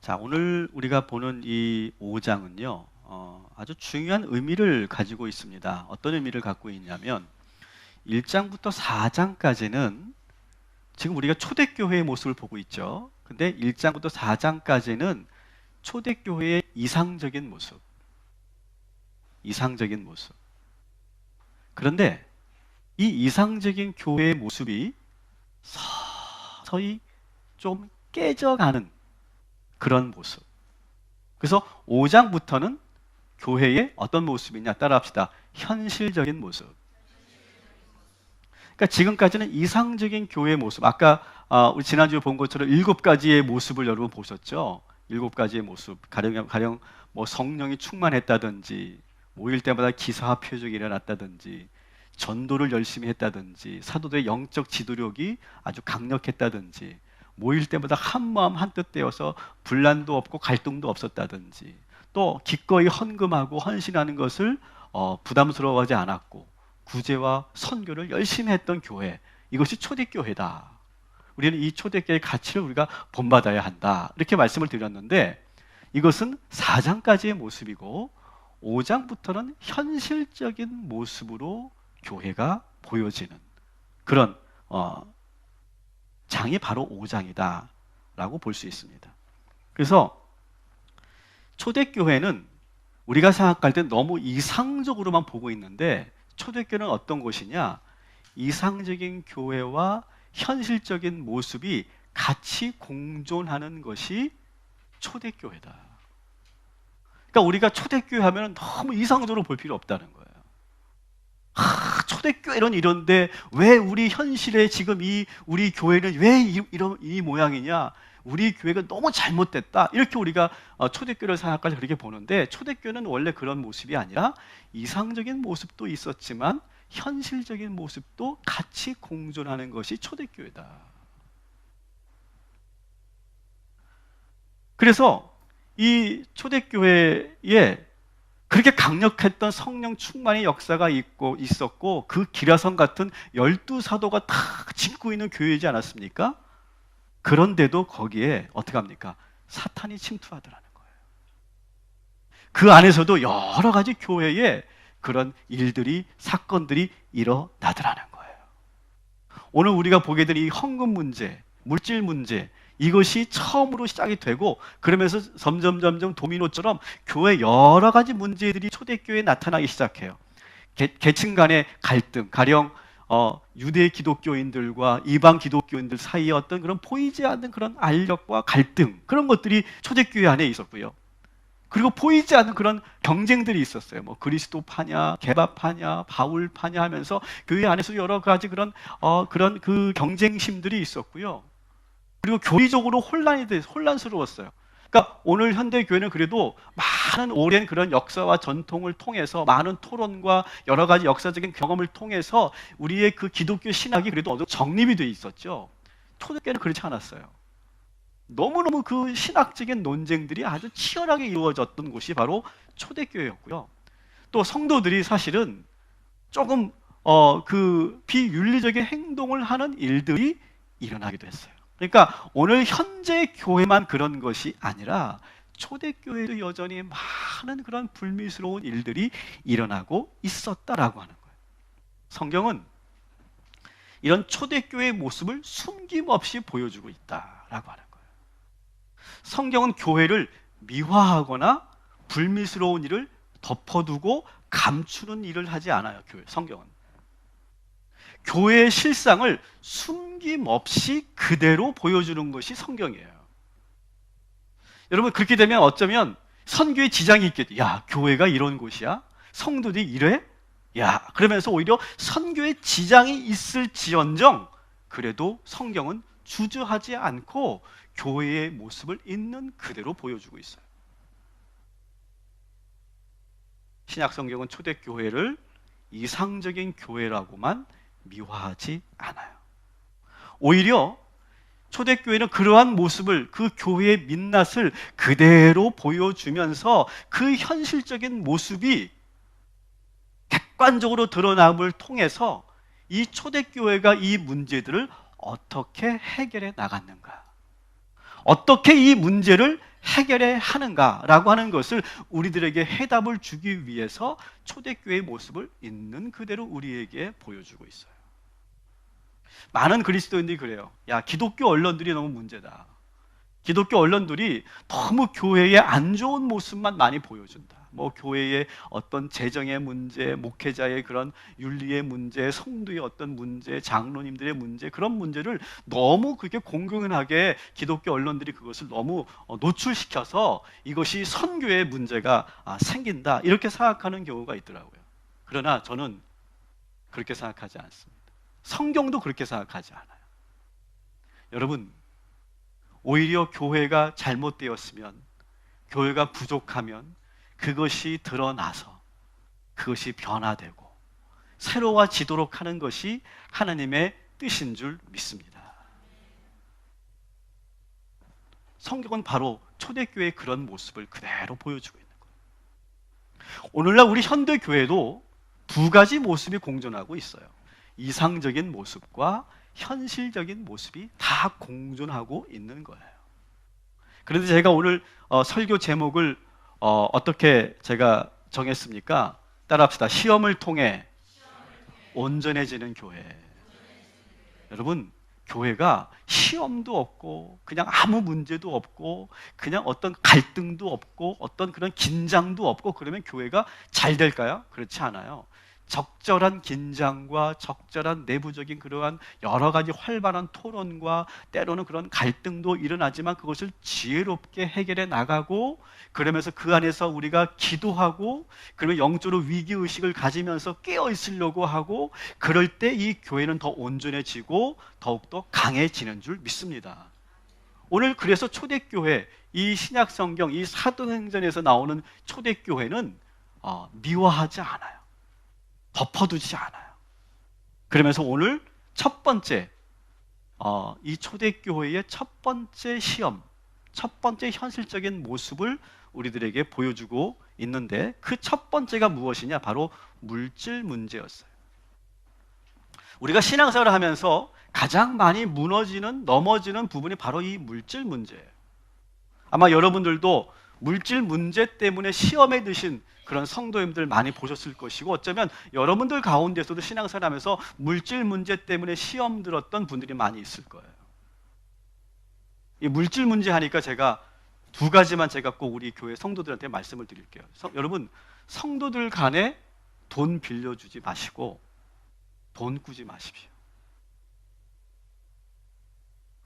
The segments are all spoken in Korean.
자, 오늘 우리가 보는 이 5장은요, 아주 중요한 의미를 가지고 있습니다. 어떤 의미를 갖고 있냐면, 1장부터 4장까지는 지금 우리가 초대교회의 모습을 보고 있죠. 근데 1장부터 4장까지는 초대교회의 이상적인 모습, 이상적인 모습. 그런데 이 이상적인 교회의 모습이 서서히 좀 깨져가는 그런 모습. 그래서 5장부터는 교회의 어떤 모습이냐 따라합시다. 현실적인 모습. 그러니까 지금까지는 이상적인 교회의 모습. 아까 우리 지난주에 본 것처럼 7가지의 모습을 여러분 보셨죠? 7가지의 모습. 가령 뭐 성령이 충만했다든지, 모일 때마다 기사와 표적이 일어났다든지, 전도를 열심히 했다든지, 사도들의 영적 지도력이 아주 강력했다든지, 모일 때마다 한 마음 한뜻 되어서 분란도 없고 갈등도 없었다든지, 또 기꺼이 헌금하고 헌신하는 것을 부담스러워하지 않았고 구제와 선교를 열심히 했던 교회, 이것이 초대교회다. 우리는 이 초대교회의 가치를 우리가 본받아야 한다. 이렇게 말씀을 드렸는데, 이것은 4장까지의 모습이고 5장부터는 현실적인 모습으로 교회가 보여지는 그런 장이 바로 5장이다 라고 볼 수 있습니다. 그래서 초대교회는 우리가 생각할 때 너무 이상적으로만 보고 있는데, 초대교회는 어떤 곳이냐? 이상적인 교회와 현실적인 모습이 같이 공존하는 것이 초대교회다. 그러니까 우리가 초대교회 하면 너무 이상적으로 볼 필요 없다는 거예요. 초대교회는 이런데 왜 우리 현실에 지금 우리 교회는 왜 이 모양이냐? 우리 교회가 너무 잘못됐다. 이렇게 우리가 초대교회를 생각하지 그렇게 보는데, 초대교회는 원래 그런 모습이 아니라 이상적인 모습도 있었지만 현실적인 모습도 같이 공존하는 것이 초대교회다. 그래서 이 초대교회에 그렇게 강력했던 성령 충만의 역사가 있었고, 그 기라성 같은 12사도가 다 짓고 있는 교회이지 않았습니까? 그런데도 거기에 어떻게 합니까? 사탄이 침투하더라는 거예요. 그 안에서도 여러 가지 교회에 그런 일들이, 사건들이 일어나더라는 거예요. 오늘 우리가 보게 된 이 헌금 문제, 물질 문제, 이것이 처음으로 시작이 되고, 그러면서 점점 도미노처럼 교회 여러 가지 문제들이 초대교회에 나타나기 시작해요. 계층 간의 갈등, 가령 유대 기독교인들과 이방 기독교인들 사이에 어떤 그런 보이지 않는 그런 알력과 갈등, 그런 것들이 초대교회 안에 있었고요. 그리고 보이지 않는 그런 경쟁들이 있었어요. 뭐 그리스도파냐, 개바파냐, 바울파냐 하면서 교회 안에서 여러 가지 그런 그 경쟁심들이 있었고요. 그리고 교리적으로 혼란스러웠어요. 그러니까 오늘 현대 교회는 그래도 많은 오랜 그런 역사와 전통을 통해서, 많은 토론과 여러 가지 역사적인 경험을 통해서 우리의 그 기독교 신학이 그래도 어느 정도 정립이 돼 있었죠. 초대교회는 그렇지 않았어요. 너무너무 그 신학적인 논쟁들이 아주 치열하게 이루어졌던 곳이 바로 초대교회였고요. 또 성도들이 사실은 조금 그 비윤리적인 행동을 하는 일들이 일어나기도 했어요. 그러니까 오늘 현재 교회만 그런 것이 아니라 초대교회도 여전히 많은 그런 불미스러운 일들이 일어나고 있었다라고 하는 거예요. 성경은 이런 초대교회의 모습을 숨김없이 보여주고 있다라고 하는 거예요. 성경은 교회를 미화하거나 불미스러운 일을 덮어두고 감추는 일을 하지 않아요. 성경은 교회의 실상을 숨김없이 그대로 보여주는 것이 성경이에요. 여러분, 그렇게 되면 어쩌면 선교에 지장이 있겠죠. 야, 교회가 이런 곳이야? 성도들이 이래? 야, 그러면서 오히려 선교에 지장이 있을지언정 그래도 성경은 주저하지 않고 교회의 모습을 있는 그대로 보여주고 있어요. 신약 성경은 초대교회를 이상적인 교회라고만 미화하지 않아요. 오히려 초대교회는 그러한 모습을, 그 교회의 민낯을 그대로 보여주면서 그 현실적인 모습이 객관적으로 드러남을 통해서 이 초대교회가 이 문제들을 어떻게 해결해 나갔는가, 어떻게 이 문제를 해결해야 하는가라고 하는 것을 우리들에게 해답을 주기 위해서 초대교회의 모습을 있는 그대로 우리에게 보여주고 있어요. 많은 그리스도인들이 그래요. 야, 기독교 언론들이 너무 문제다. 기독교 언론들이 너무 교회의 안 좋은 모습만 많이 보여준다. 뭐 교회의 어떤 재정의 문제, 목회자의 그런 윤리의 문제, 성도의 어떤 문제, 장로님들의 문제, 그런 문제를 너무 그렇게 공공연하게 기독교 언론들이 그것을 너무 노출시켜서 이것이 선교의 문제가 생긴다, 이렇게 생각하는 경우가 있더라고요. 그러나 저는 그렇게 생각하지 않습니다. 성경도 그렇게 생각하지 않아요. 여러분, 오히려 교회가 잘못되었으면, 교회가 부족하면 그것이 드러나서 그것이 변화되고 새로워지도록 하는 것이 하나님의 뜻인 줄 믿습니다. 성경은 바로 초대교회의 그런 모습을 그대로 보여주고 있는 거예요. 오늘날 우리 현대교회도 두 가지 모습이 공존하고 있어요. 이상적인 모습과 현실적인 모습이 다 공존하고 있는 거예요. 그런데 제가 오늘 설교 제목을 어떻게 제가 정했습니까? 따라합시다. 시험을 통해 온전해지는 교회. 여러분, 교회가 시험도 없고 그냥 아무 문제도 없고 그냥 어떤 갈등도 없고 어떤 그런 긴장도 없고 그러면 교회가 잘 될까요? 그렇지 않아요. 적절한 긴장과 적절한 내부적인 그러한 여러 가지 활발한 토론과 때로는 그런 갈등도 일어나지만 그것을 지혜롭게 해결해 나가고, 그러면서 그 안에서 우리가 기도하고 그러면 영적으로 위기의식을 가지면서 깨어 있으려고 하고, 그럴 때 이 교회는 더 온전해지고 더욱더 강해지는 줄 믿습니다. 오늘 그래서 초대교회, 이 신약성경, 이 사도행전에서 나오는 초대교회는 미워하지 않아요. 덮어두지 않아요. 그러면서 오늘 첫 번째, 이 초대교회의 첫 번째 시험, 첫 번째 현실적인 모습을 우리들에게 보여주고 있는데, 그 첫 번째가 무엇이냐? 바로 물질 문제였어요. 우리가 신앙생활을 하면서 가장 많이 무너지는, 넘어지는 부분이 바로 이 물질 문제예요. 아마 여러분들도 물질 문제 때문에 시험에 드신 그런 성도님들 많이 보셨을 것이고, 어쩌면 여러분들 가운데서도 신앙생활 하면서 물질 문제 때문에 시험 들었던 분들이 많이 있을 거예요. 이 물질 문제 하니까 제가 두 가지만 제가 꼭 우리 교회 성도들한테 말씀을 드릴게요. 여러분, 성도들 간에 돈 빌려주지 마시고 돈 꾸지 마십시오.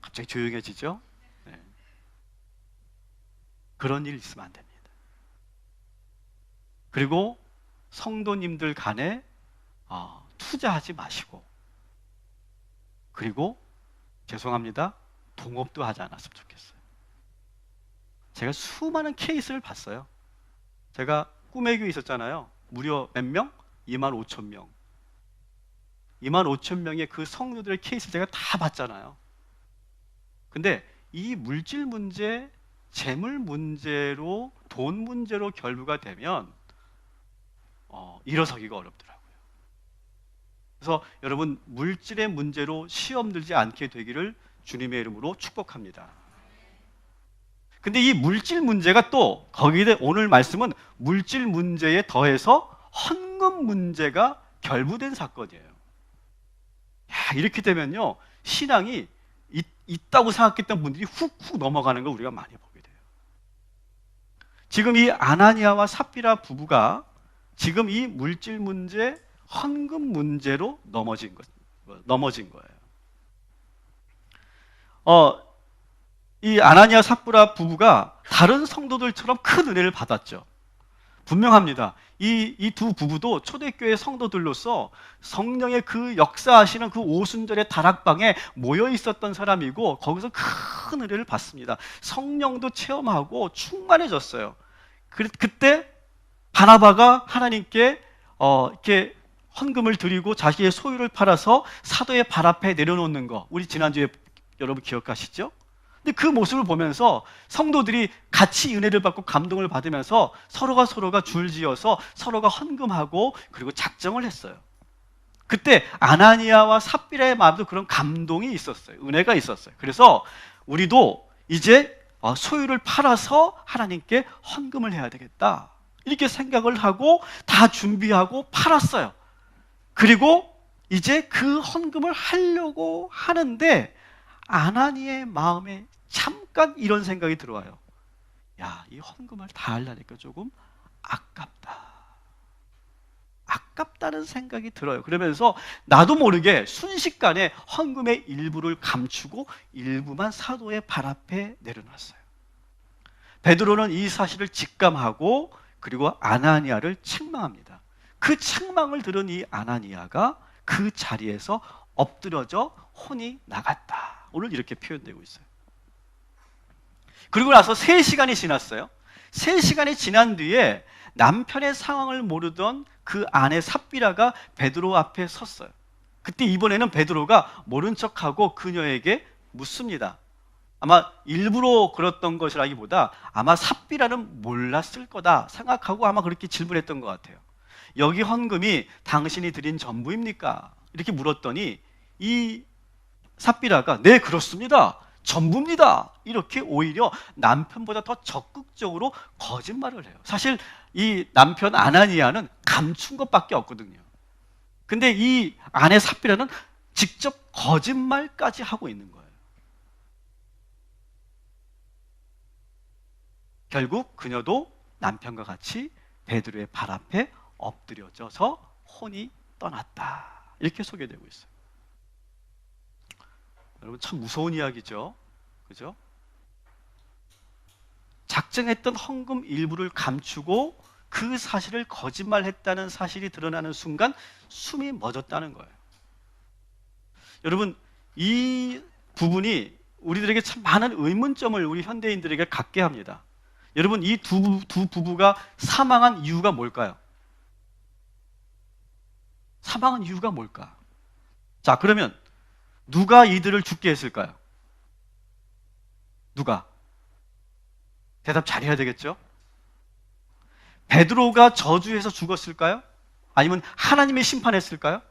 갑자기 조용해지죠? 네. 그런 일 있으면 안 됩니다. 그리고 성도님들 간에 투자하지 마시고, 그리고 죄송합니다, 동업도 하지 않았으면 좋겠어요. 제가 수많은 케이스를 봤어요. 제가 꿈의 교회 있었잖아요. 무려 몇 명? 25,000명. 25,000명의 그 성도들의 케이스를 제가 다 봤잖아요. 근데 이 물질 문제, 재물 문제로, 돈 문제로 결부가 되면 일어서기가 어렵더라고요. 그래서 여러분, 물질의 문제로 시험 들지 않게 되기를 주님의 이름으로 축복합니다. 근데 이 물질 문제가 또 거기에 오늘 말씀은 물질 문제에 더해서 헌금 문제가 결부된 사건이에요. 이렇게 되면요, 신앙이 있다고 생각했던 분들이 훅훅 넘어가는 걸 우리가 많이 보게 돼요. 지금 이 아나니아와 삽비라 부부가 지금 이 물질 문제, 헌금 문제로 넘어진 거예요. 이 아나니아 삽비라 부부가 다른 성도들처럼 큰 은혜를 받았죠. 분명합니다. 이 두 부부도 초대교회 성도들로서 성령의 그 역사하시는 그 오순절의 다락방에 모여 있었던 사람이고, 거기서 큰 은혜를 받습니다. 성령도 체험하고 충만해졌어요. 그때 바나바가 하나님께 이렇게 헌금을 드리고 자기의 소유를 팔아서 사도의 발 앞에 내려놓는 거, 우리 지난주에 여러분 기억하시죠? 근데 그 모습을 보면서 성도들이 같이 은혜를 받고 감동을 받으면서 서로가 줄지어서 서로가 헌금하고 그리고 작정을 했어요. 그때 아나니아와 삽비라의 마음도 그런 감동이 있었어요. 은혜가 있었어요. 그래서 우리도 이제 소유를 팔아서 하나님께 헌금을 해야 되겠다. 이렇게 생각을 하고 다 준비하고 팔았어요. 그리고 이제 그 헌금을 하려고 하는데 아나니의 마음에 잠깐 이런 생각이 들어와요. 야, 이 헌금을 다 하려니까 조금 아깝다. 아깝다는 생각이 들어요. 그러면서 나도 모르게 순식간에 헌금의 일부를 감추고 일부만 사도의 발 앞에 내려놨어요. 베드로는 이 사실을 직감하고 그리고 아나니아를 책망합니다. 그 책망을 들은 이 아나니아가 그 자리에서 엎드려져 혼이 나갔다. 오늘 이렇게 표현되고 있어요. 그리고 나서 3시간이 지났어요. 3시간이 지난 뒤에 남편의 상황을 모르던 그 아내 삽비라가 베드로 앞에 섰어요. 그때 이번에는 베드로가 모른 척하고 그녀에게 묻습니다. 아마 일부러 그랬던 것이라기보다 아마 삽비라는 몰랐을 거다 생각하고 아마 그렇게 질문했던 것 같아요. 여기 헌금이 당신이 드린 전부입니까? 이렇게 물었더니 이 삽비라가 네, 그렇습니다. 전부입니다. 이렇게 오히려 남편보다 더 적극적으로 거짓말을 해요. 사실 이 남편 아나니아는 감춘 것밖에 없거든요. 근데 이 아내 삽비라는 직접 거짓말까지 하고 있는 거예요. 결국 그녀도 남편과 같이 베드로의 발 앞에 엎드려져서 혼이 떠났다. 이렇게 소개되고 있어요. 여러분 참 무서운 이야기죠. 그죠? 작정했던 헌금 일부를 감추고 그 사실을 거짓말했다는 사실이 드러나는 순간 숨이 멎었다는 거예요. 여러분 이 부분이 우리들에게 참 많은 의문점을 우리 현대인들에게 갖게 합니다. 여러분 이 두 부부가 사망한 이유가 뭘까요? 사망한 이유가 뭘까? 자, 그러면 누가 이들을 죽게 했을까요? 누가? 대답 잘해야 되겠죠? 베드로가 저주해서 죽었을까요? 아니면 하나님이 심판했을까요?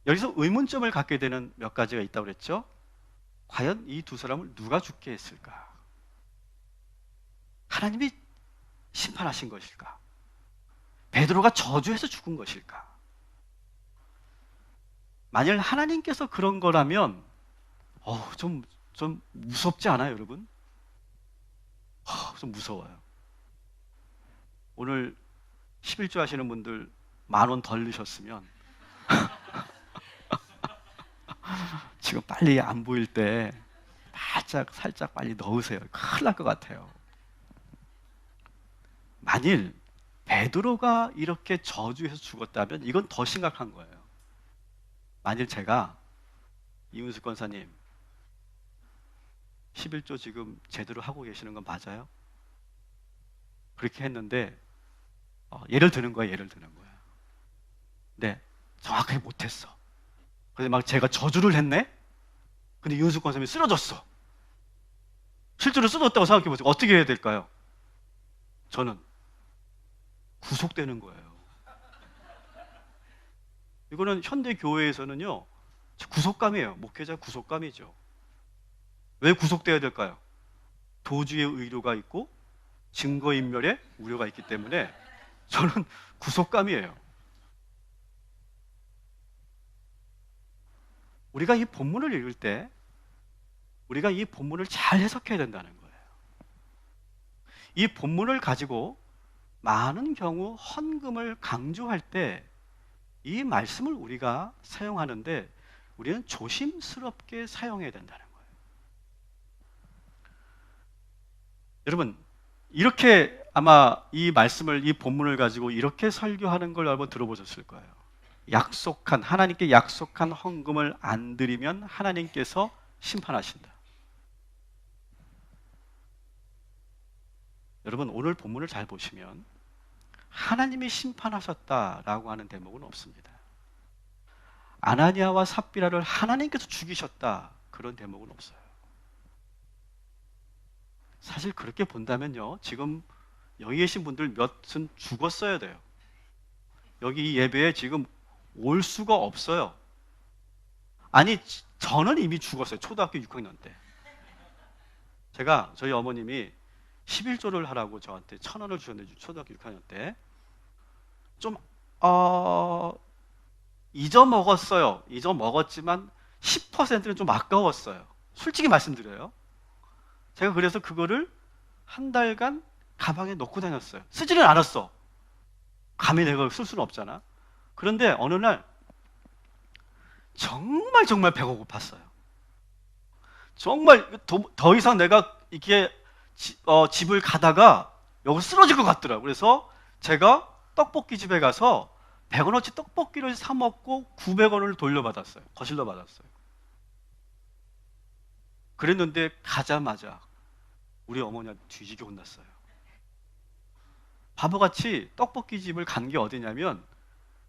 여기서 의문점을 갖게 되는 몇 가지가 있다고 그랬죠? 과연 이 두 사람을 누가 죽게 했을까? 하나님이 심판하신 것일까? 베드로가 저주해서 죽은 것일까? 만일 하나님께서 그런 거라면 좀 무섭지 않아요, 여러분? 좀 무서워요. 오늘 11조 하시는 분들 10,000원 덜 넣으셨으면 지금 빨리 안 보일 때 살짝 빨리 넣으세요. 큰일 날 것 같아요. 만일 베드로가 이렇게 저주해서 죽었다면 이건 더 심각한 거예요. 만일 제가 이윤숙 권사님 11조 지금 제대로 하고 계시는 건 맞아요? 그렇게 했는데 예를 드는 거야. 네, 정확하게 못했어. 그래서 막 제가 저주를 했네? 근데 이윤숙 권사님이 쓰러졌어. 실제로 쓰러졌다고 생각해 보세요. 어떻게 해야 될까요? 저는 구속되는 거예요. 이거는 현대 교회에서는요 구속감이에요. 목회자 구속감이죠. 왜 구속돼야 될까요? 도주의 의료가 있고 증거인멸의 우려가 있기 때문에 저는 구속감이에요. 우리가 이 본문을 읽을 때 우리가 이 본문을 잘 해석해야 된다는 거예요. 이 본문을 가지고 많은 경우 헌금을 강조할 때 이 말씀을 우리가 사용하는데 우리는 조심스럽게 사용해야 된다는 거예요. 여러분 이렇게 아마 이 말씀을 이 본문을 가지고 이렇게 설교하는 걸 여러분 들어보셨을 거예요. 하나님께 약속한 헌금을 안 드리면 하나님께서 심판하신다. 여러분 오늘 본문을 잘 보시면 하나님이 심판하셨다라고 하는 대목은 없습니다. 아나니아와 삽비라를 하나님께서 죽이셨다 그런 대목은 없어요. 사실 그렇게 본다면요 지금 여기 계신 분들 몇은 죽었어야 돼요. 여기 이 예배에 지금 올 수가 없어요. 아니 저는 이미 죽었어요. 초등학교 6학년 때. 저희 어머님이 11조를 하라고 저한테 1,000원을 주셨는데, 초등학교 6학년 때. 좀, 잊어먹었어요. 잊어먹었지만 10%는 좀 아까웠어요. 솔직히 말씀드려요. 제가 그래서 그거를 한 달간 가방에 넣고 다녔어요. 쓰지는 않았어. 감히 내가 쓸 수는 없잖아. 그런데 어느 날 정말 배가 고팠어요. 정말 더 이상 내가 이렇게 집을 가다가 여기 쓰러질 것 같더라고요. 그래서 제가 떡볶이 집에 가서 100원어치 떡볶이를 사 먹고 900원을 돌려받았어요. 거실러 받았어요. 그랬는데 가자마자 우리 어머니한테 뒤지게 혼났어요. 바보같이 떡볶이 집을 간 게 어디냐면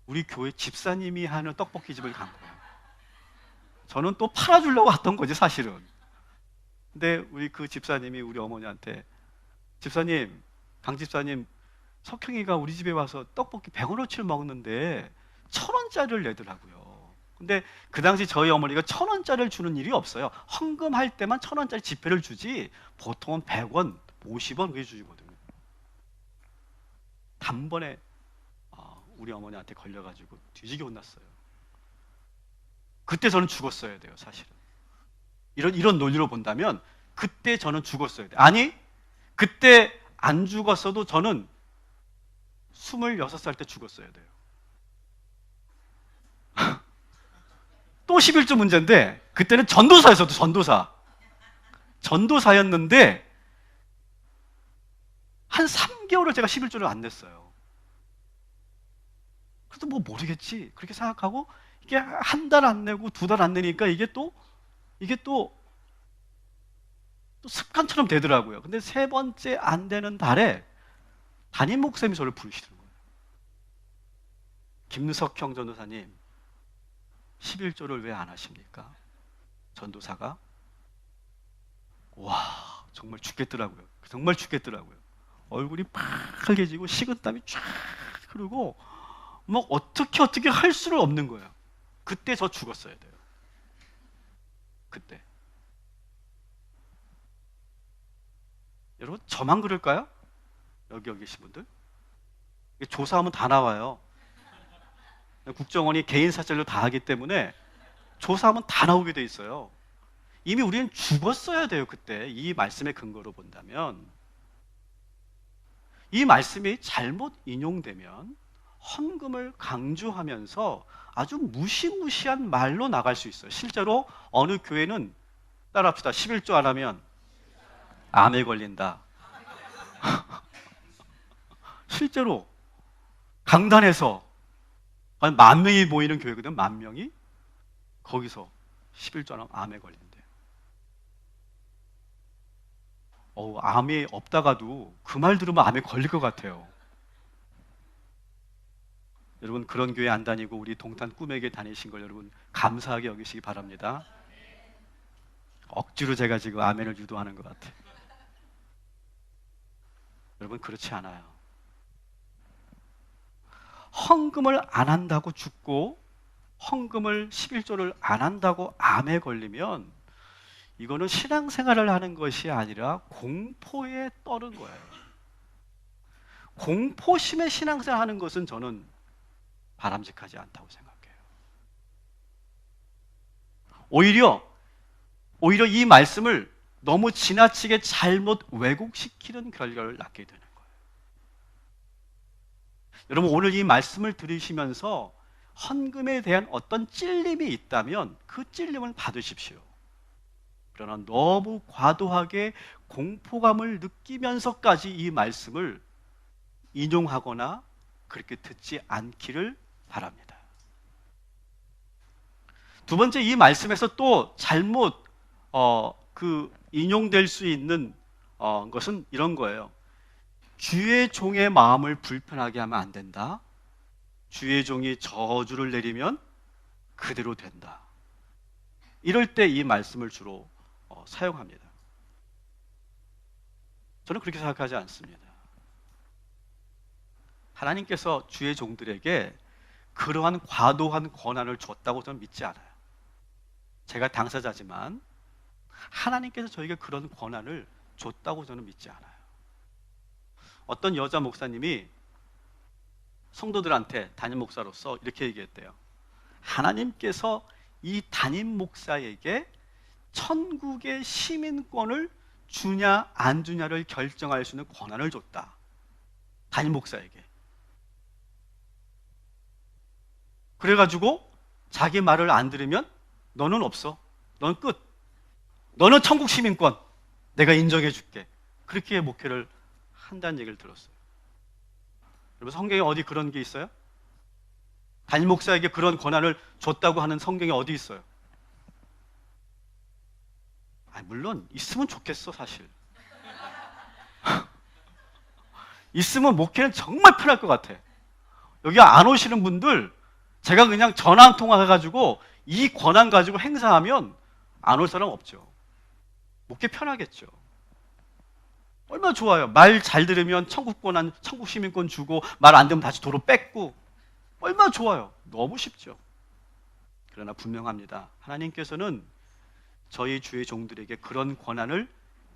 우리 교회 집사님이 하는 떡볶이 집을 간 거예요. 저는 또 팔아주려고 왔던 거지 사실은. 근데 우리 그 집사님이 우리 어머니한테, 집사님, 강 집사님, 석형이가 우리 집에 와서 떡볶이 100원어치를 먹는데 1,000원짜리를 내더라고요. 근데 그 당시 저희 어머니가 1,000원짜리를 주는 일이 없어요. 헌금할 때만 1,000원짜리 지폐를 주지 보통은 100원, 50원 그게 주거든요. 단번에 우리 어머니한테 걸려가지고 뒤지게 혼났어요. 그때 저는 죽었어야 돼요, 사실은. 이런 논리로 본다면 그때 저는 죽었어야 돼요. 아니, 그때 안 죽었어도 저는 26살 때 죽었어야 돼요. 또 11조 문제인데 그때는 전도사였어도 전도사였는데 한 3개월을 제가 11조를 안 냈어요. 그래도 뭐 모르겠지 그렇게 생각하고 이게 한 달 안 내고 2달 안 내니까 이게 또 습관처럼 되더라고요. 근데 3번째 안 되는 달에 담임 목사님이 저를 부르시는 거예요. 김석형 전도사님, 11조를 왜 안 하십니까? 전도사가. 와, 정말 죽겠더라고요. 정말 죽겠더라고요. 얼굴이 빨개지고 식은땀이 쫙 흐르고 뭐 어떻게 할 수를 없는 거예요. 그때 저 죽었어야 돼요. 그때. 여러분, 저만 그럴까요? 여기 계신 분들? 조사하면 다 나와요. 국정원이 개인 사찰로 다 하기 때문에 조사하면 다 나오게 돼 있어요. 이미 우리는 죽었어야 돼요. 그때 이 말씀의 근거로 본다면. 이 말씀이 잘못 인용되면 헌금을 강조하면서 아주 무시무시한 말로 나갈 수 있어요. 실제로 어느 교회는, 따라합시다, 11조 안 하면 암에 걸린다. 실제로 강단에서 한 10,000명이 모이는 교회거든. 10,000명이 거기서 11조 안 하면 암에 걸린대요. 암이 없다가도 그 말 들으면 암에 걸릴 것 같아요. 여러분, 그런 교회 안 다니고 우리 동탄 꿈에게 다니신 걸 여러분 감사하게 여기시기 바랍니다. 억지로 제가 지금 아멘을 유도하는 것 같아요. 여러분, 그렇지 않아요. 헌금을 안 한다고 죽고 헌금을 11조를 안 한다고 암에 걸리면 이거는 신앙생활을 하는 것이 아니라 공포에 떠는 거예요. 공포심에 신앙생활 하는 것은 저는 바람직하지 않다고 생각해요. 오히려 이 말씀을 너무 지나치게 잘못 왜곡시키는 결과를 낳게 되는 거예요. 여러분, 오늘 이 말씀을 들으시면서 헌금에 대한 어떤 찔림이 있다면 그 찔림을 받으십시오. 그러나 너무 과도하게 공포감을 느끼면서까지 이 말씀을 인용하거나 그렇게 듣지 않기를 바랍니다. 두 번째, 이 말씀에서 또 잘못 인용될 수 있는 것은 이런 거예요. 주의 종의 마음을 불편하게 하면 안 된다. 주의 종이 저주를 내리면 그대로 된다. 이럴 때 이 말씀을 주로 사용합니다. 저는 그렇게 생각하지 않습니다. 하나님께서 주의 종들에게 그러한 과도한 권한을 줬다고 저는 믿지 않아요. 제가 당사자지만 하나님께서 저에게 그런 권한을 줬다고 저는 믿지 않아요. 어떤 여자 목사님이 성도들한테 담임 목사로서 이렇게 얘기했대요. 하나님께서 이 담임 목사에게 천국의 시민권을 주냐 안 주냐를 결정할 수 있는 권한을 줬다. 담임 목사에게. 그래가지고 자기 말을 안 들으면 너는 없어. 너는 끝. 너는 천국 시민권 내가 인정해 줄게. 그렇게 목회를 한다는 얘기를 들었어요. 여러분, 성경에 어디 그런 게 있어요? 담임 목사에게 그런 권한을 줬다고 하는 성경이 어디 있어요? 물론 있으면 좋겠어, 사실. 있으면 목회는 정말 편할 것 같아. 여기 안 오시는 분들 제가 그냥 전화 한 통화 해가지고 이 권한 가지고 행사하면 안 올 사람 없죠. 목회 편하겠죠. 얼마나 좋아요. 말 잘 들으면 천국 권한, 천국 시민권 주고 말 안 들으면 다시 도로 뺏고 얼마나 좋아요. 너무 쉽죠. 그러나 분명합니다. 하나님께서는 저희 주의 종들에게 그런 권한을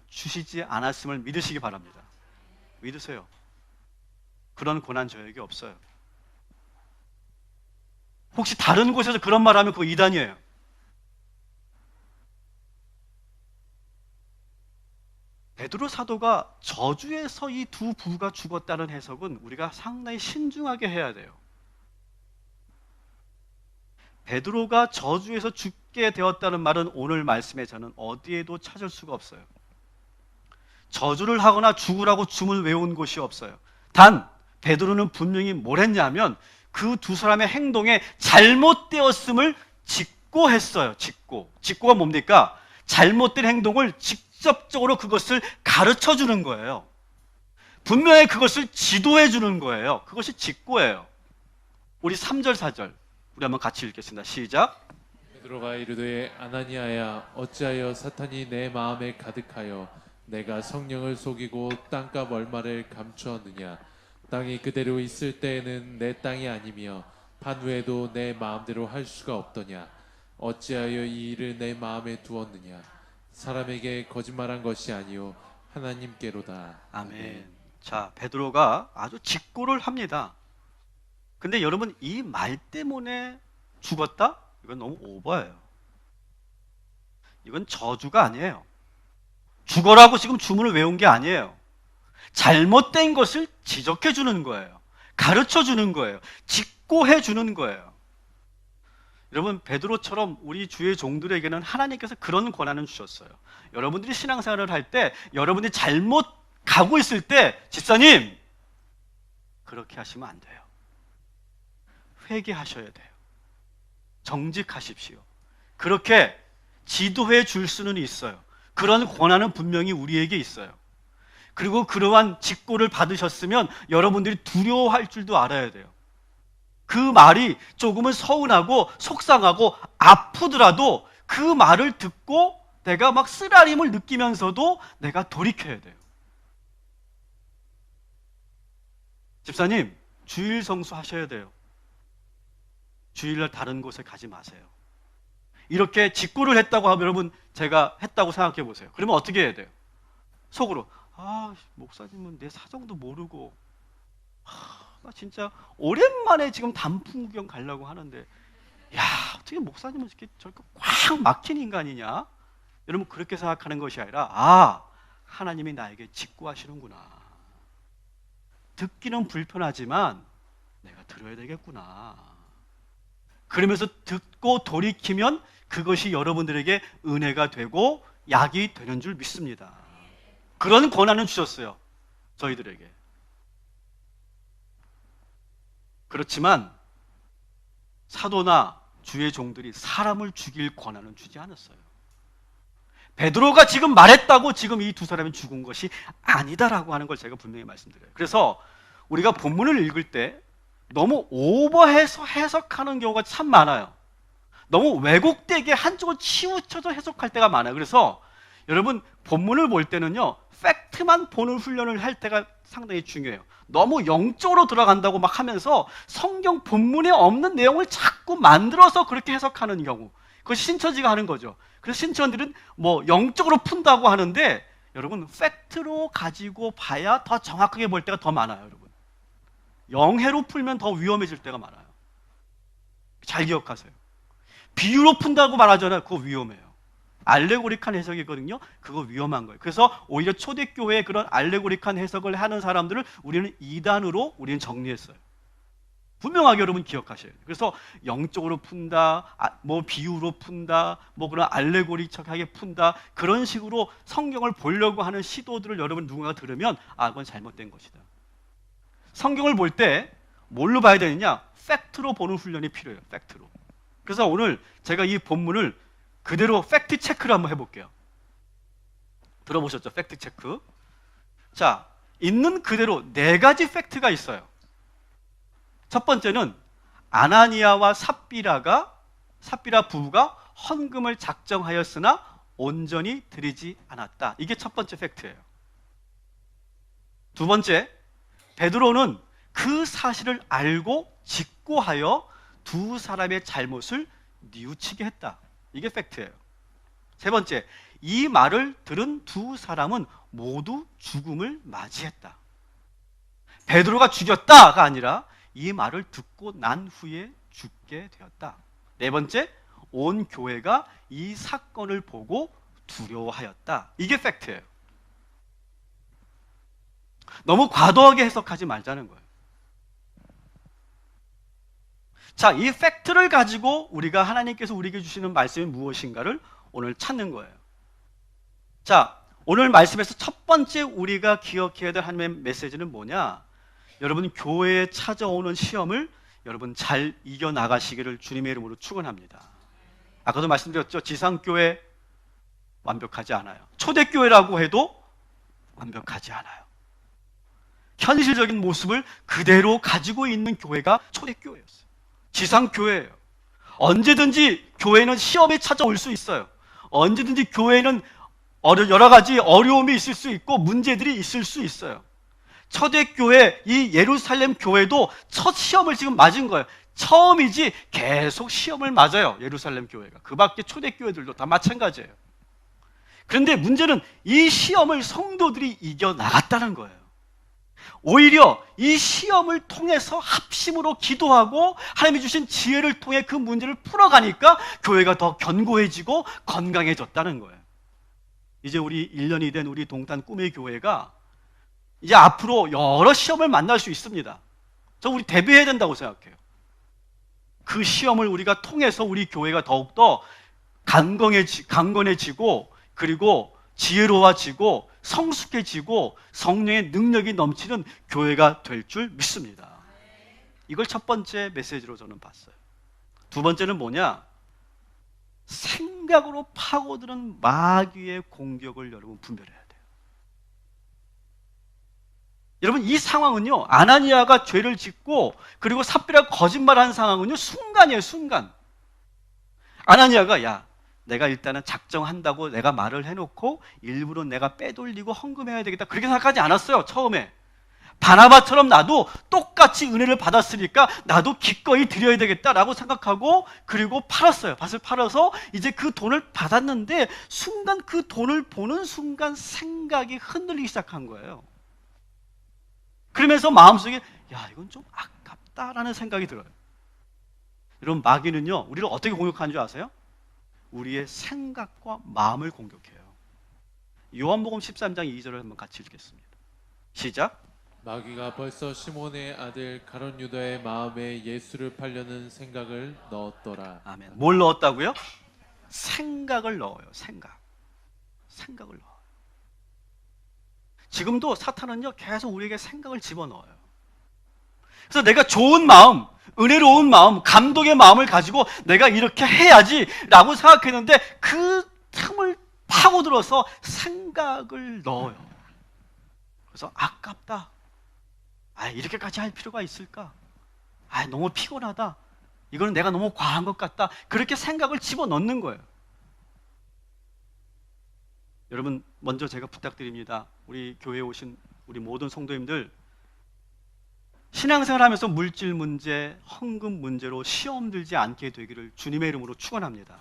주시지 않았음을 믿으시기 바랍니다. 믿으세요. 그런 권한 저에게 없어요. 혹시 다른 곳에서 그런 말 하면 그거 이단이에요. 베드로 사도가 저주에서 이 두 부가 죽었다는 해석은 우리가 상당히 신중하게 해야 돼요. 베드로가 저주에서 죽게 되었다는 말은 오늘 말씀에 저는 어디에도 찾을 수가 없어요. 저주를 하거나 죽으라고 주문을 외운 곳이 없어요. 단 베드로는 분명히 뭘 했냐면 그 두 사람의 행동에 잘못되었음을 직고했어요. 직고가 뭡니까? 잘못된 행동을 직접적으로 그것을 가르쳐 주는 거예요. 분명히 그것을 지도해 주는 거예요. 그것이 직고예요. 우리 3절 4절 우리 한번 같이 읽겠습니다. 시작. 베드로가 이르되 아나니아야 어찌하여 사탄이 내 마음에 가득하여 내가 성령을 속이고 땅값 얼마를 감추었느냐. 땅이 그대로 있을 때에는 내 땅이 아니며 판 후에도 내 마음대로 할 수가 없더냐. 어찌하여 이 일을 내 마음에 두었느냐. 사람에게 거짓말한 것이 아니요 하나님께로다. 아멘. 자, 베드로가 아주 직고를 합니다. 근데 여러분, 이 말 때문에 죽었다? 이건 너무 오버예요. 이건 저주가 아니에요. 죽어라고 지금 주문을 외운 게 아니에요. 잘못된 것을 지적해 주는 거예요. 가르쳐 주는 거예요. 직고해 주는 거예요. 여러분, 베드로처럼 우리 주의 종들에게는 하나님께서 그런 권한을 주셨어요. 여러분들이 신앙생활을 할 때, 여러분들이 잘못 가고 있을 때, 집사님, 그렇게 하시면 안 돼요. 회개하셔야 돼요. 정직하십시오. 그렇게 지도해 줄 수는 있어요. 그런 권한은 분명히 우리에게 있어요. 그리고 그러한 직고를 받으셨으면 여러분들이 두려워할 줄도 알아야 돼요. 그 말이 조금은 서운하고 속상하고 아프더라도 그 말을 듣고 내가 막 쓰라림을 느끼면서도 내가 돌이켜야 돼요. 집사님, 주일 성수 하셔야 돼요. 주일날 다른 곳에 가지 마세요. 이렇게 직고를 했다고 하면 여러분, 제가 했다고 생각해 보세요. 그러면 어떻게 해야 돼요? 속으로, 목사님은 내 사정도 모르고, 나 진짜 오랜만에 지금 단풍 구경 가려고 하는데, 야, 어떻게 목사님은 저렇게 꽉 막힌 인간이냐? 여러분, 그렇게 생각하는 것이 아니라, 하나님이 나에게 직고하시는구나. 듣기는 불편하지만 내가 들어야 되겠구나. 그러면서 듣고 돌이키면 그것이 여러분들에게 은혜가 되고 약이 되는 줄 믿습니다. 그런 권한을 주셨어요. 저희들에게. 그렇지만 사도나 주의 종들이 사람을 죽일 권한은 주지 않았어요. 베드로가 지금 말했다고 지금 이 두 사람이 죽은 것이 아니다라고 하는 걸 제가 분명히 말씀드려요. 그래서 우리가 본문을 읽을 때 너무 오버해서 해석하는 경우가 참 많아요. 너무 왜곡되게 한쪽으로 치우쳐서 해석할 때가 많아요. 그래서 여러분, 본문을 볼 때는요, 팩트만 보는 훈련을 할 때가 상당히 중요해요. 너무 영적으로 들어간다고 막 하면서 성경 본문에 없는 내용을 자꾸 만들어서 그렇게 해석하는 경우, 그것이 신천지가 하는 거죠. 그래서 신천들은 뭐 영적으로 푼다고 하는데 여러분 팩트로 가지고 봐야 더 정확하게 볼 때가 더 많아요. 여러분 영해로 풀면 더 위험해질 때가 많아요. 잘 기억하세요. 비유로 푼다고 말하잖아요. 그거 위험해요. 알레고릭한 해석이거든요. 그거 위험한 거예요. 그래서 오히려 초대교회의 그런 알레고릭한 해석을 하는 사람들을 우리는 이단으로 우리는 정리했어요. 분명하게 여러분 기억하셔야 돼요. 그래서 영적으로 푼다, 뭐 비유로 푼다, 뭐 그런 알레고리적하게 푼다, 그런 식으로 성경을 보려고 하는 시도들을 여러분 누군가 들으면 그건 잘못된 것이다. 성경을 볼 때 뭘로 봐야 되느냐? 팩트로 보는 훈련이 필요해요. 팩트로. 그래서 오늘 제가 이 본문을 그대로 팩트 체크를 한번 해볼게요. 들어보셨죠? 팩트 체크. 자, 있는 그대로 4가지 팩트가 있어요. 첫 번째는 아나니아와 삽비라 부부가 헌금을 작정하였으나 온전히 드리지 않았다. 이게 첫 번째 팩트예요. 두 번째, 베드로는 그 사실을 알고 직고하여 두 사람의 잘못을 뉘우치게 했다. 이게 팩트예요. 세 번째, 이 말을 들은 두 사람은 모두 죽음을 맞이했다. 베드로가 죽였다가 아니라 이 말을 듣고 난 후에 죽게 되었다. 네 번째, 온 교회가 이 사건을 보고 두려워하였다. 이게 팩트예요. 너무 과도하게 해석하지 말자는 거예요. 자, 이 팩트를 가지고 우리가 하나님께서 우리에게 주시는 말씀이 무엇인가를 오늘 찾는 거예요. 자, 오늘 말씀에서 첫 번째 우리가 기억해야 될 하나님의 메시지는 뭐냐? 여러분, 교회에 찾아오는 시험을 여러분 잘 이겨나가시기를 주님의 이름으로 축원합니다. 아까도 말씀드렸죠. 지상교회 완벽하지 않아요. 초대교회라고 해도 완벽하지 않아요. 현실적인 모습을 그대로 가지고 있는 교회가 초대교회였어요. 지상교회예요. 언제든지 교회는 시험에 찾아올 수 있어요. 언제든지 교회는 여러 가지 어려움이 있을 수 있고 문제들이 있을 수 있어요. 초대교회, 이 예루살렘 교회도 첫 시험을 지금 맞은 거예요. 처음이지 계속 시험을 맞아요. 예루살렘 교회가. 그 밖에 초대교회들도 다 마찬가지예요. 그런데 문제는 이 시험을 성도들이 이겨나갔다는 거예요. 오히려 이 시험을 통해서 합심으로 기도하고 하나님이 주신 지혜를 통해 그 문제를 풀어가니까 교회가 더 견고해지고 건강해졌다는 거예요. 이제 우리 1년이 된 우리 동탄 꿈의 교회가 이제 앞으로 여러 시험을 만날 수 있습니다. 저 우리 대비해야 된다고 생각해요. 그 시험을 우리가 통해서 우리 교회가 더욱더 강건해지고 그리고 지혜로워지고 성숙해지고 성령의 능력이 넘치는 교회가 될 줄 믿습니다. 이걸 첫 번째 메시지로 저는 봤어요. 두 번째는 뭐냐? 생각으로 파고드는 마귀의 공격을 여러분 분별해야 돼요. 여러분, 이 상황은요, 아나니아가 죄를 짓고 그리고 삽비라가 거짓말하는 상황은요, 순간이에요. 순간. 아나니아가 내가 일단은 작정한다고 내가 말을 해놓고 일부러 내가 빼돌리고 헌금해야 되겠다, 그렇게 생각하지 않았어요. 처음에 바나바처럼 나도 똑같이 은혜를 받았으니까 나도 기꺼이 드려야 되겠다라고 생각하고 그리고 팔았어요. 밭을 팔아서 이제 그 돈을 받았는데 순간 그 돈을 보는 순간 생각이 흔들리기 시작한 거예요. 그러면서 마음속에 이건 좀 아깝다라는 생각이 들어요. 여러분, 마귀는요, 우리를 어떻게 공격하는 줄 아세요? 우리의 생각과 마음을 공격해요. 요한복음 13장 2절을 한번 같이 읽겠습니다. 시작. 마귀가 벌써 시몬의 아들 가룟 유다의 마음에 예수를 팔려는 생각을 넣었더라. 아멘. 뭘 넣었다고요? 생각을 넣어요. 생각을 넣어요. 지금도 사탄은요, 계속 우리에게 생각을 집어넣어요. 그래서 내가 좋은 마음, 은혜로운 마음, 감동의 마음을 가지고 내가 이렇게 해야지 라고 생각했는데 그 틈을 파고들어서 생각을 넣어요. 그래서 아깝다. 이렇게까지 할 필요가 있을까? 너무 피곤하다. 이거는 내가 너무 과한 것 같다. 그렇게 생각을 집어넣는 거예요. 여러분, 먼저 제가 부탁드립니다. 우리 교회에 오신 우리 모든 성도님들, 신앙생활 하면서 물질 문제, 헌금 문제로 시험 들지 않게 되기를 주님의 이름으로 축원합니다.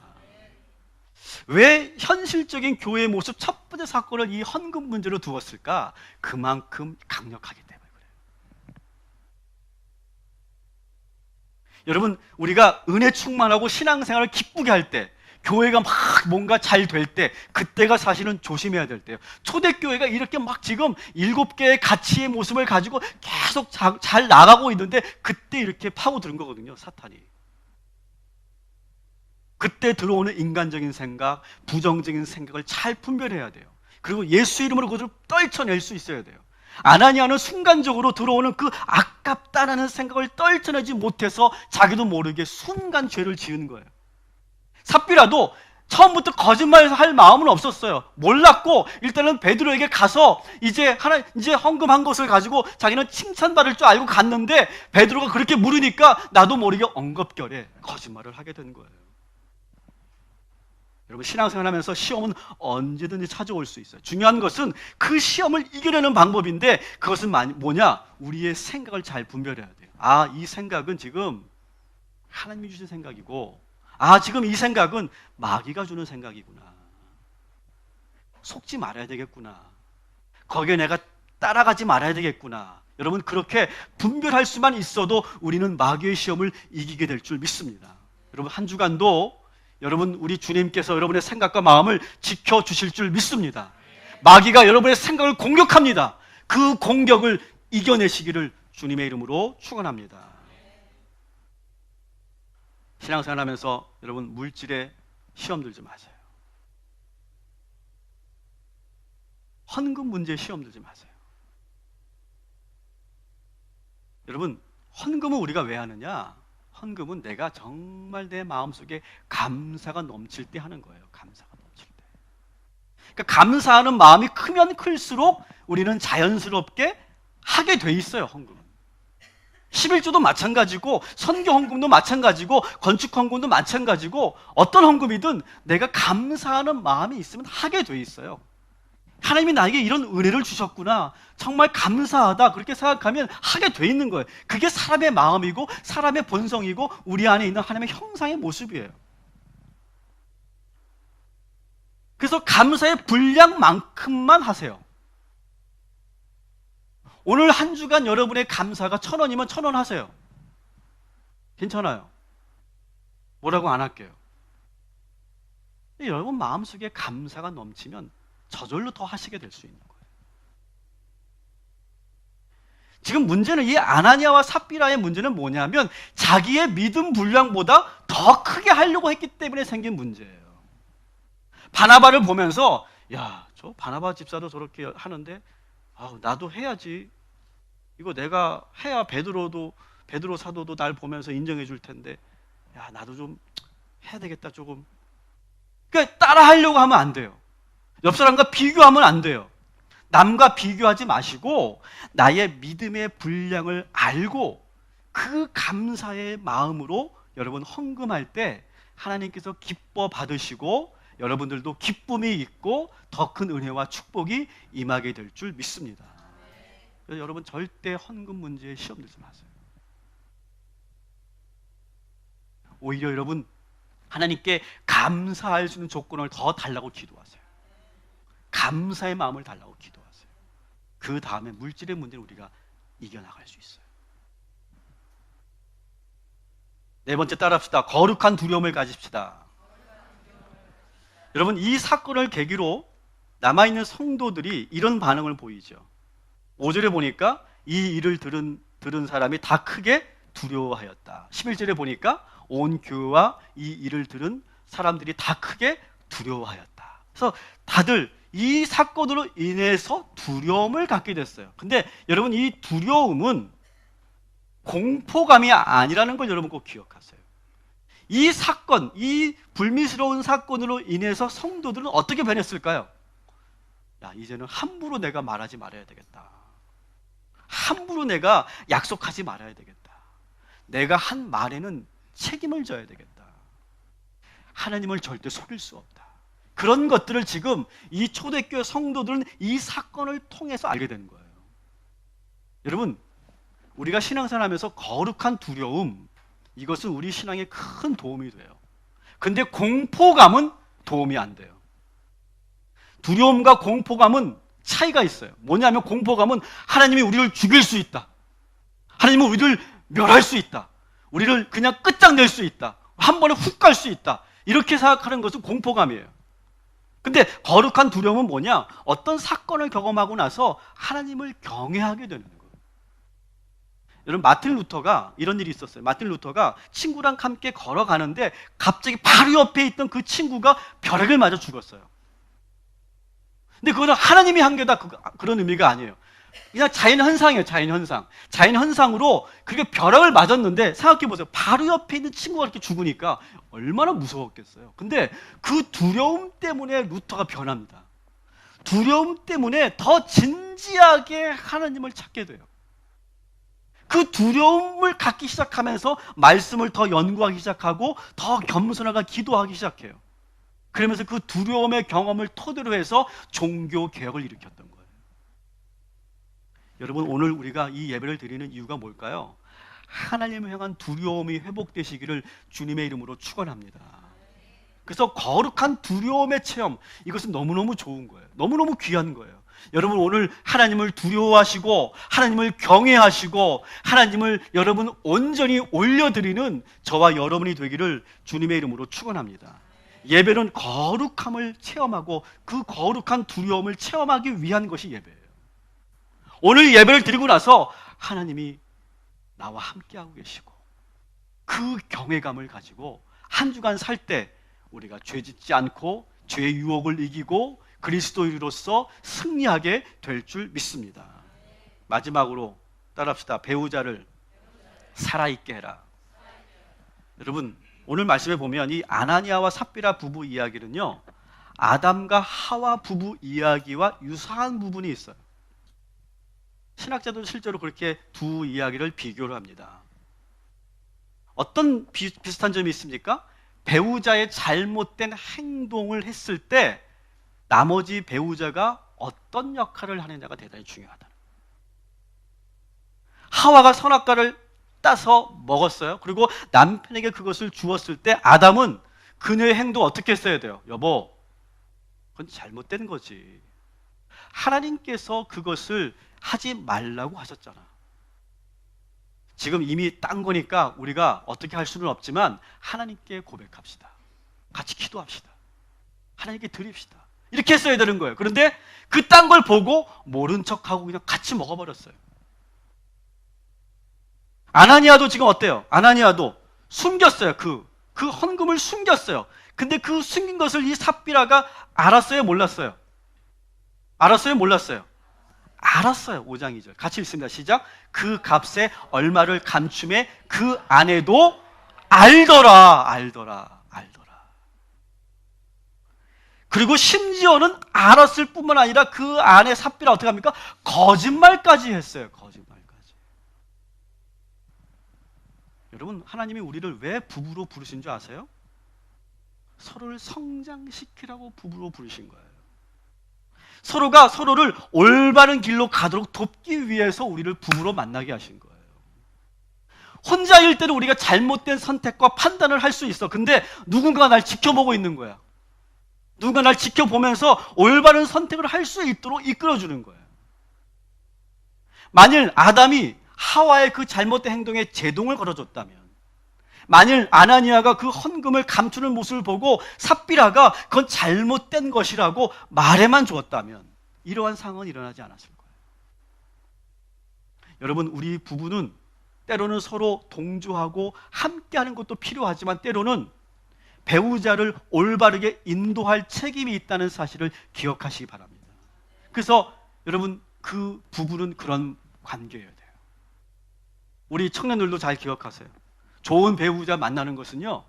왜 현실적인 교회의 모습 첫 번째 사건을 이 헌금 문제로 두었을까? 그만큼 강력하기 때문에 그래요. 여러분, 우리가 은혜 충만하고 신앙생활을 기쁘게 할 때, 교회가 막 뭔가 잘 될 때, 그때가 사실은 조심해야 될 때예요. 초대교회가 이렇게 막 지금 7개의 가치의 모습을 가지고 계속 잘 나가고 있는데, 그때 이렇게 파고드는 거거든요, 사탄이. 그때 들어오는 인간적인 생각, 부정적인 생각을 잘 분별해야 돼요. 그리고 예수 이름으로 그것을 떨쳐낼 수 있어야 돼요. 아나니아는 순간적으로 들어오는 그 아깝다라는 생각을 떨쳐내지 못해서 자기도 모르게 순간 죄를 지은 거예요. 삽비라도 처음부터 거짓말할 마음은 없었어요. 몰랐고 일단은 베드로에게 가서 이제 헌금한 것을 가지고 자기는 칭찬받을 줄 알고 갔는데, 베드로가 그렇게 물으니까 나도 모르게 엉겁결에 거짓말을 하게 된 거예요. 여러분, 신앙생활하면서 시험은 언제든지 찾아올 수 있어요. 중요한 것은 그 시험을 이겨내는 방법인데, 그것은 뭐냐? 우리의 생각을 잘 분별해야 돼요. 아, 이 생각은 지금 하나님이 주신 생각이고, 아, 지금 이 생각은 마귀가 주는 생각이구나. 속지 말아야 되겠구나. 거기에 내가 따라가지 말아야 되겠구나. 여러분, 그렇게 분별할 수만 있어도 우리는 마귀의 시험을 이기게 될 줄 믿습니다. 여러분, 한 주간도 여러분, 우리 주님께서 여러분의 생각과 마음을 지켜주실 줄 믿습니다. 마귀가 여러분의 생각을 공격합니다. 그 공격을 이겨내시기를 주님의 이름으로 축원합니다. 신앙생활 하면서 여러분, 물질에 시험 들지 마세요. 헌금 문제에 시험 들지 마세요. 여러분, 헌금은 우리가 왜 하느냐? 헌금은 내가 정말 내 마음속에 감사가 넘칠 때 하는 거예요. 감사가 넘칠 때. 그러니까 감사하는 마음이 크면 클수록 우리는 자연스럽게 하게 돼 있어요, 헌금은. 11조도 마찬가지고, 선교 헌금도 마찬가지고, 건축 헌금도 마찬가지고, 어떤 헌금이든 내가 감사하는 마음이 있으면 하게 돼 있어요. 하나님이 나에게 이런 은혜를 주셨구나, 정말 감사하다, 그렇게 생각하면 하게 돼 있는 거예요. 그게 사람의 마음이고 사람의 본성이고 우리 안에 있는 하나님의 형상의 모습이에요. 그래서 감사의 분량만큼만 하세요. 오늘 한 주간 여러분의 감사가 1,000원이면 1,000원 하세요. 괜찮아요. 뭐라고 안 할게요. 여러분 마음속에 감사가 넘치면 저절로 더 하시게 될 수 있는 거예요. 지금 문제는 이 아나니아와 삽비라의 문제는 뭐냐면, 자기의 믿음 분량보다 더 크게 하려고 했기 때문에 생긴 문제예요. 바나바를 보면서, 야, 저 바나바 집사도 저렇게 하는데 나도 해야지. 이거 내가 해야 베드로 사도도 날 보면서 인정해 줄 텐데, 야, 나도 좀 해야 되겠다, 조금. 그러니까 따라 하려고 하면 안 돼요. 옆 사람과 비교하면 안 돼요. 남과 비교하지 마시고 나의 믿음의 분량을 알고 그 감사의 마음으로 여러분 헌금할 때 하나님께서 기뻐 받으시고 여러분들도 기쁨이 있고 더 큰 은혜와 축복이 임하게 될 줄 믿습니다. 그래서 여러분 절대 헌금 문제에 시험 들지 마세요. 오히려 여러분 하나님께 감사할 수 있는 조건을 더 달라고 기도하세요. 감사의 마음을 달라고 기도하세요. 그 다음에 물질의 문제를 우리가 이겨나갈 수 있어요. 네 번째 따라합시다. 거룩한 두려움을 가집시다. 여러분, 이 사건을 계기로 남아있는 성도들이 이런 반응을 보이죠. 5절에 보니까 이 일을 들은 사람이 다 크게 두려워하였다. 11절에 보니까 온 교회와 이 일을 들은 사람들이 다 크게 두려워하였다. 그래서 다들 이 사건으로 인해서 두려움을 갖게 됐어요. 근데 여러분, 이 두려움은 공포감이 아니라는 걸 여러분 꼭 기억하세요. 이 사건, 이 불미스러운 사건으로 인해서 성도들은 어떻게 변했을까요? 야, 이제는 함부로 내가 말하지 말아야 되겠다. 함부로 내가 약속하지 말아야 되겠다. 내가 한 말에는 책임을 져야 되겠다. 하나님을 절대 속일 수 없다. 그런 것들을 지금 이 초대교회 성도들은 이 사건을 통해서 알게 된 거예요. 여러분, 우리가 신앙생활하면서 거룩한 두려움, 이것은 우리 신앙에 큰 도움이 돼요. 근데 공포감은 도움이 안 돼요. 두려움과 공포감은 차이가 있어요. 뭐냐면 공포감은 하나님이 우리를 죽일 수 있다. 하나님은 우리를 멸할 수 있다. 우리를 그냥 끝장낼 수 있다. 한 번에 훅 갈 수 있다. 이렇게 생각하는 것은 공포감이에요. 근데 거룩한 두려움은 뭐냐? 어떤 사건을 경험하고 나서 하나님을 경외하게 되는 거예요. 여러분, 마틴 루터가 이런 일이 있었어요. 마틴 루터가 친구랑 함께 걸어가는데 갑자기 바로 옆에 있던 그 친구가 벼락을 맞아 죽었어요. 근데 그거는 하나님이 한 게다 그런 의미가 아니에요. 그냥 자연현상이에요. 자연현상. 자연현상으로 그게 벼락을 맞았는데 생각해보세요. 바로 옆에 있는 친구가 이렇게 죽으니까 얼마나 무서웠겠어요. 근데 그 두려움 때문에 루터가 변합니다. 두려움 때문에 더 진지하게 하나님을 찾게 돼요. 그 두려움을 갖기 시작하면서 말씀을 더 연구하기 시작하고 더 겸손하게 기도하기 시작해요. 그러면서 그 두려움의 경험을 토대로 해서 종교 개혁을 일으켰던 거예요. 여러분, 오늘 우리가 이 예배를 드리는 이유가 뭘까요? 하나님을 향한 두려움이 회복되시기를 주님의 이름으로 축원합니다. 그래서 거룩한 두려움의 체험, 이것은 너무너무 좋은 거예요. 너무너무 귀한 거예요. 여러분, 오늘 하나님을 두려워하시고 하나님을 경외하시고 하나님을 여러분 온전히 올려드리는 저와 여러분이 되기를 주님의 이름으로 축원합니다. 예배는 거룩함을 체험하고 그 거룩한 두려움을 체험하기 위한 것이 예배예요. 오늘 예배를 드리고 나서 하나님이 나와 함께하고 계시고 그 경외감을 가지고 한 주간 살 때 우리가 죄짓지 않고 죄의 유혹을 이기고 그리스도인으로서 승리하게 될 줄 믿습니다. 마지막으로 따라합시다. 배우자를 살아있게 해라. 여러분, 오늘 말씀에 보면 이 아나니아와 삽비라 부부 이야기는요, 아담과 하와 부부 이야기와 유사한 부분이 있어요. 신학자들은 실제로 그렇게 두 이야기를 비교를 합니다. 어떤 비슷한 점이 있습니까? 배우자의 잘못된 행동을 했을 때 나머지 배우자가 어떤 역할을 하느냐가 대단히 중요하다. 하와가 선악과를 따서 먹었어요. 그리고 남편에게 그것을 주었을 때 아담은 그녀의 행동 어떻게 했어야 돼요? 여보, 그건 잘못된 거지. 하나님께서 그것을 하지 말라고 하셨잖아. 지금 이미 딴 거니까 우리가 어떻게 할 수는 없지만 하나님께 고백합시다. 같이 기도합시다. 하나님께 드립시다. 이렇게 했어야 되는 거예요. 그런데 그 딴 걸 보고 모른 척하고 그냥 같이 먹어버렸어요. 아나니아도 지금 어때요? 아나니아도 숨겼어요. 그 헌금을 숨겼어요. 근데 그 숨긴 것을 이 삽비라가 알았어요? 몰랐어요? 알았어요? 몰랐어요? 알았어요. 5장 2절 같이 읽습니다. 시작. 그 값에 얼마를 감춤해 그 아내도 알더라. 그리고 심지어는 알았을 뿐만 아니라 그 아내 삽비라 어떻게 합니까? 거짓말까지 했어요. 거짓말까지. 여러분, 하나님이 우리를 왜 부부로 부르신 줄 아세요? 서로를 성장시키라고 부부로 부르신 거예요. 서로가 서로를 올바른 길로 가도록 돕기 위해서 우리를 부부로 만나게 하신 거예요. 혼자일 때는 우리가 잘못된 선택과 판단을 할 수 있어. 근데 누군가가 날 지켜보고 있는 거야. 누군가 날 지켜보면서 올바른 선택을 할 수 있도록 이끌어주는 거예요. 만일 아담이 하와의 그 잘못된 행동에 제동을 걸어줬다면, 만일 아나니아가 그 헌금을 감추는 모습을 보고 삽비라가 그건 잘못된 것이라고 말해만 주었다면 이러한 상황은 일어나지 않았을 거예요. 여러분, 우리 부부는 때로는 서로 동조하고 함께하는 것도 필요하지만 때로는 배우자를 올바르게 인도할 책임이 있다는 사실을 기억하시기 바랍니다. 그래서 여러분, 그 부부는 그런 관계여야 돼요. 우리 청년들도 잘 기억하세요. 좋은 배우자 만나는 것은요,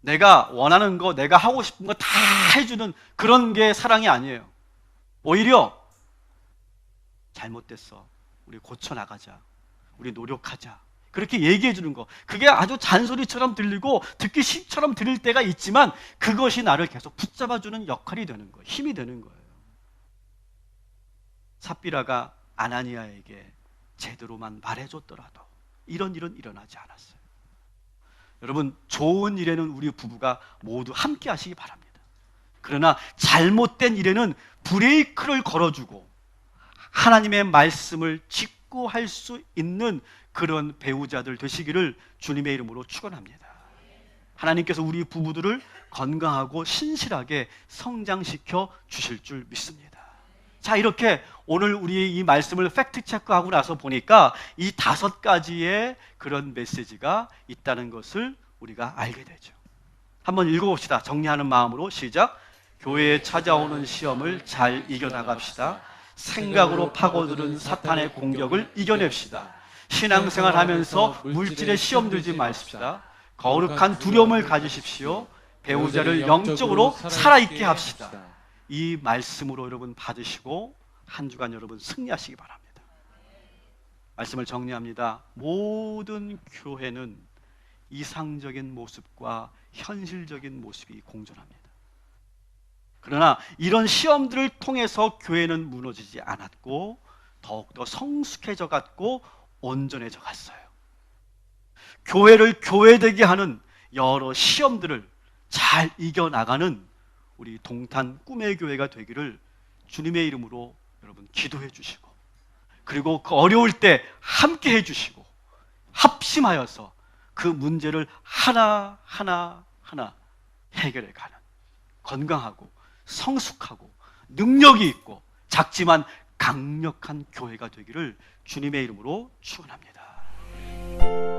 내가 원하는 거, 내가 하고 싶은 거 다 해주는 그런 게 사랑이 아니에요. 오히려 잘못됐어, 우리 고쳐나가자, 우리 노력하자, 그렇게 얘기해 주는 거. 그게 아주 잔소리처럼 들리고 듣기 싫처럼 들릴 때가 있지만 그것이 나를 계속 붙잡아주는 역할이 되는 거예요. 힘이 되는 거예요. 삽비라가 아나니아에게 제대로만 말해줬더라도 이런 일은 일어나지 않았어요. 여러분, 좋은 일에는 우리 부부가 모두 함께 하시기 바랍니다. 그러나 잘못된 일에는 브레이크를 걸어주고 하나님의 말씀을 직구할 수 있는 그런 배우자들 되시기를 주님의 이름으로 축원합니다. 하나님께서 우리 부부들을 건강하고 신실하게 성장시켜 주실 줄 믿습니다. 자, 이렇게 오늘 우리 이 말씀을 팩트 체크하고 나서 보니까 이 5가지의 그런 메시지가 있다는 것을 우리가 알게 되죠. 한번 읽어봅시다. 정리하는 마음으로 시작. 교회에 찾아오는 시험을 잘 이겨나갑시다. 생각으로 파고드는 사탄의 공격을 이겨냅시다. 신앙생활 하면서 물질에 시험 들지 마십시다. 거룩한 두려움을 가지십시오. 배우자를 영적으로 살아있게 합시다. 이 말씀으로 여러분 받으시고 한 주간 여러분 승리하시기 바랍니다. 말씀을 정리합니다. 모든 교회는 이상적인 모습과 현실적인 모습이 공존합니다. 그러나 이런 시험들을 통해서 교회는 무너지지 않았고 더욱더 성숙해져 갔고 온전해져 갔어요. 교회를 교회되게 하는 여러 시험들을 잘 이겨나가는 우리 동탄 꿈의 교회가 되기를 주님의 이름으로 여러분 기도해 주시고, 그리고 그 어려울 때 함께 해 주시고 합심하여서 그 문제를 하나하나 해결해 가는 건강하고 성숙하고 능력이 있고 작지만 강력한 교회가 되기를 주님의 이름으로 축원합니다.